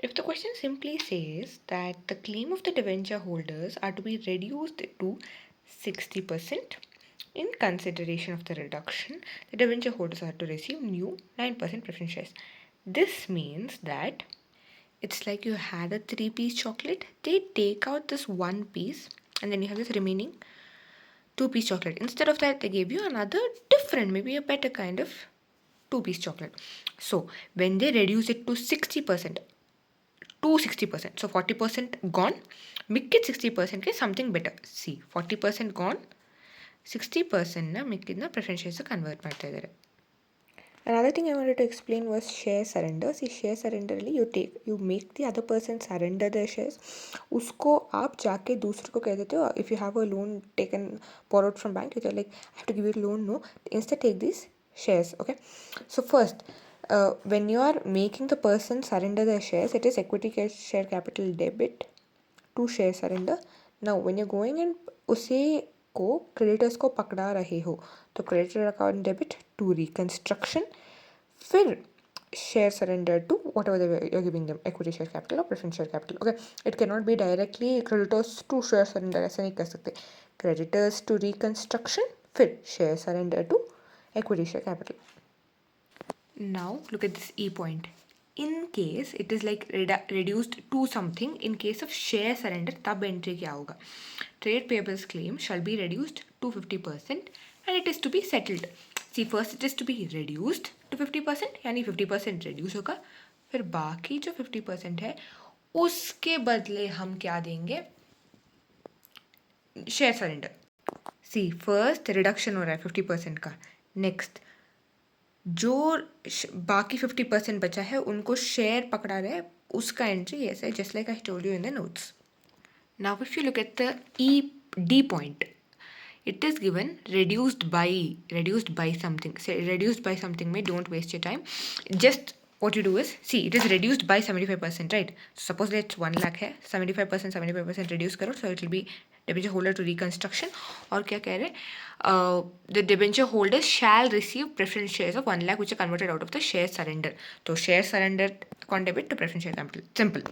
If the question simply says that the claim of the debenture holders are to be reduced to 60%, in consideration of the reduction, the debenture holders are to receive new 9% preference shares. This means that it's like you had a 3-piece chocolate, they take out this one piece, and then you have this remaining 2-piece chocolate. Instead of that, they gave you another different, maybe a better kind of 2-piece chocolate. So when they reduce it to 60%, to 60%, so 40% gone, ಮಿಕ್ಕಿದ 60% something better. See, 40% gone, 60% ಮಿಕ್ಕಿದ್ನ preference shares convert ಮಾಡ್ತಾ ಇದ್ದಾರೆ. Another thing I wanted to explain was share surrender. See, share surrender you make the other person surrender their shares. उसको आप जाके दूसरे को कह देते हो, if you have a loan taken borrowed from bank, you're like, I have to give you a loan. No, instead take these shares. Okay, so first, when you are making the person surrender their shares, it is equity share capital debit to share surrender. Now when you're going and उसे को creditors को पकड़ा रहे हो तो creditor account debit to reconstruction, फिर share surrender to whatever you're giving them, equity share capital or preference share capital. Okay, it cannot be directly creditors to share surrender, ऐसा नहीं कर सकते. Creditors to reconstruction, फिर share surrender to equity share capital. Now look at this E point. In case it is like reduced to something, in case of share surrender, तब entry क्या होगा? Trade payables claim shall be reduced to 50% and it is to be settled. See, first it is to be reduced to 50%, यानी 50% reduce होगा, फिर बाकी जो 50% है उसके बदले हम क्या देंगे? Share surrender. See, first reduction हो रहा है 50% का. Next, जो बाकी 50% बचा है उनको शेयर पकड़ा रहा है, उसका एंट्री ऐसा है, just like I told you in the notes. Now if you look at the D point, it is given reduced by something. Say reduced by something में don't waste your time. Just what you do is, see, it is reduced by 75%, right? So suppose let's 1 lakh है, 75% reduce करो, so it will be debenture holder to reconstruction. और क्या कह रहे, the debenture holders shall receive preference shares of 1 lakh which are converted out of the share surrender. तो share surrender account debit to preference share capital. Simple.